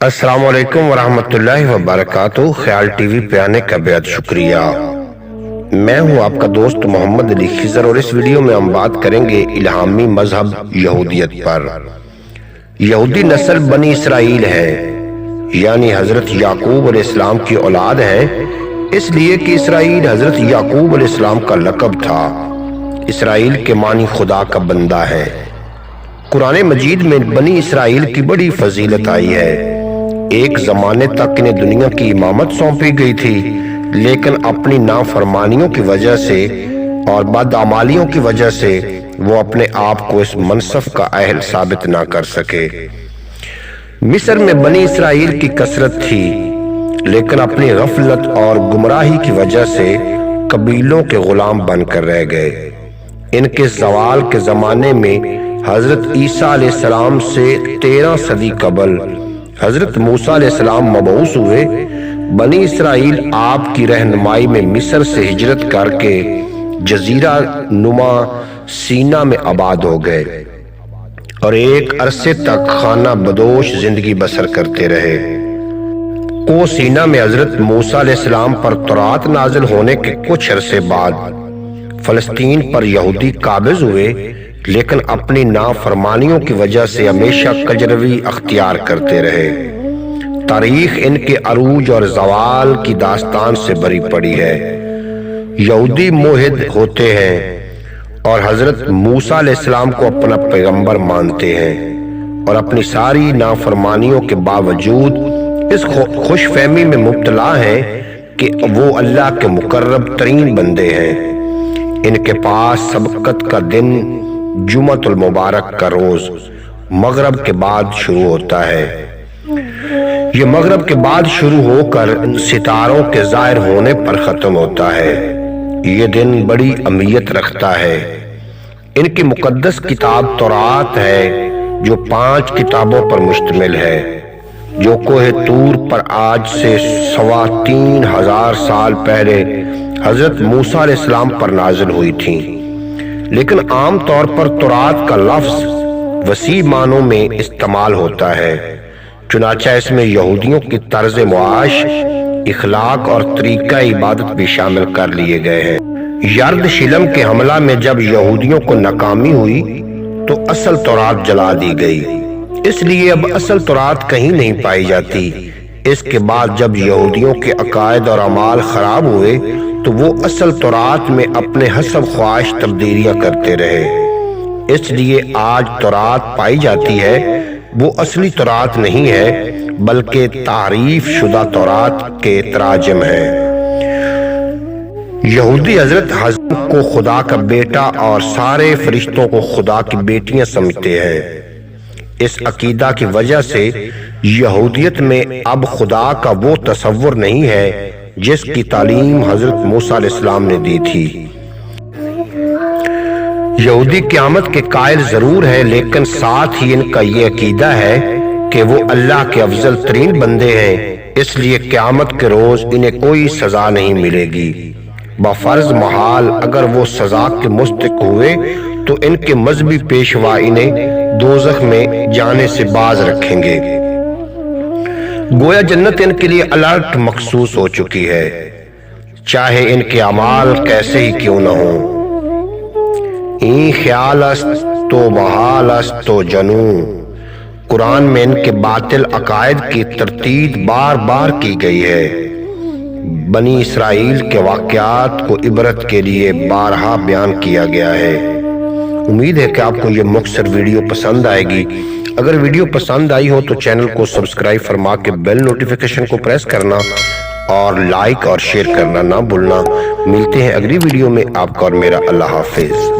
السلام علیکم ورحمۃ اللہ وبرکاتہ۔ خیال ٹی وی پہ آنے کا بہت شکریہ۔ میں ہوں آپ کا دوست محمد علی خضر، اور اس ویڈیو میں ہم بات کریں گے الہامی مذہب یہودیت پر۔ یہودی نسل بنی اسرائیل ہے، یعنی حضرت یعقوب علیہ السلام کی اولاد ہے، اس لیے کہ اسرائیل حضرت یعقوب علیہ السلام کا لقب تھا۔ اسرائیل کے معنی خدا کا بندہ ہے۔ قرآن مجید میں بنی اسرائیل کی بڑی فضیلت آئی ہے۔ ایک زمانے تک انہیں دنیا کی امامت سونپی گئی تھی، لیکن اپنی نافرمانیوں کی وجہ سے اور بدعمالیوں کی وجہ سے وہ اپنے آپ کو اس منصب کا اہل ثابت نہ کر سکے۔ مصر میں بنی اسرائیل کی کثرت تھی، لیکن اپنی غفلت اور گمراہی کی وجہ سے قبیلوں کے غلام بن کر رہ گئے۔ ان کے زوال کے زمانے میں حضرت عیسیٰ علیہ السلام سے 13 صدی قبل حضرت موسیٰ علیہ السلام مبعوث ہوئے۔ بنی اسرائیل آپ کی رہنمائی میں مصر سے ہجرت کر کے جزیرہ نما سینا میں آباد ہو گئے اور ایک عرصے تک خانہ بدوش زندگی بسر کرتے رہے۔ کو سینا میں حضرت موسیٰ علیہ السلام پر تورات نازل ہونے کے کچھ عرصے بعد فلسطین پر یہودی قابض ہوئے، لیکن اپنی نافرمانیوں کی وجہ سے ہمیشہ کجروی اختیار کرتے رہے۔ تاریخ ان کے عروج اور زوال کی داستان سے بری پڑی ہے۔ یہودی موحد ہوتے ہیں اور حضرت موسیٰ علیہ السلام کو اپنا پیغمبر مانتے ہیں، اور اپنی ساری نافرمانیوں کے باوجود اس خوش فہمی میں مبتلا ہیں کہ وہ اللہ کے مقرب ترین بندے ہیں۔ ان کے پاس سبقت کا دن جمعۃ المبارک کا روز مغرب کے بعد شروع ہوتا ہے۔ یہ مغرب کے بعد شروع ہو کر ستاروں کے ظاہر ہونے پر ختم ہوتا ہے۔ یہ دن بڑی اہمیت رکھتا ہے۔ ان کی مقدس کتاب تورات ہے، جو 5 کتابوں پر مشتمل ہے، جو کوہ طور پر آج سے 3500 سال پہلے حضرت موسیٰ علیہ السلام پر نازل ہوئی تھیں۔ لیکن عام طور پر تورات کا لفظ وسیع معنوں میں استعمال ہوتا ہے، چنانچہ اس میں یہودیوں کی طرز معاش، اخلاق اور طریقہ عبادت بھی شامل کر لیے گئے ہیں۔ یرد شلم کے حملہ میں جب یہودیوں کو ناکامی ہوئی تو اصل تورات جلا دی گئی، اس لیے اب اصل تورات کہیں نہیں پائی جاتی۔ اس کے بعد جب یہودیوں کے عقائد اور اعمال خراب ہوئے تو وہ اصل تورات میں اپنے حسب خواہش تبدیلیاں کرتے رہے، اس لیے آج تورات پائی جاتی ہے وہ اصلی تورات نہیں ہے، بلکہ تعریف شدہ تورات کے تراجم ہیں۔ یہودی حضرت حضرت کو خدا کا بیٹا اور سارے فرشتوں کو خدا کی بیٹیاں سمجھتے ہیں۔ اس عقیدہ کی وجہ سے یہودیت میں اب خدا کا وہ تصور نہیں ہے جس کی تعلیم حضرت موسیٰ علیہ السلام نے دی تھی۔ یہودی قیامت کے قائل ضرور ہے، لیکن ساتھ ہی ان کا یہ عقیدہ ہے کہ وہ اللہ کے افضل ترین بندے ہیں، اس لیے قیامت کے روز انہیں کوئی سزا نہیں ملے گی۔ بفرض محال اگر وہ سزا کے مستحق ہوئے تو ان کے مذہبی پیشوا انہیں دوزخ میں جانے سے باز رکھیں گے۔ گویا جنت ان کے لیے الرٹ مخصوص ہو چکی ہے، چاہے ان کے اعمال کیسے ہی کیوں نہ ہوں۔ این خیال است تو محال است تو جنوں، قرآن میں ان کے باطل عقائد کی تردید بار بار کی گئی ہے۔ بنی اسرائیل کے واقعات کو عبرت کے لیے بارہا بیان کیا گیا ہے۔ امید ہے کہ آپ کو یہ مختصر ویڈیو پسند آئے گی۔ اگر ویڈیو پسند آئی ہو تو چینل کو سبسکرائب فرما کے بیل نوٹیفیکیشن کو پریس کرنا اور لائک اور شیئر کرنا نہ بھولنا۔ ملتے ہیں اگلی ویڈیو میں، آپ کا اور میرا اللہ حافظ۔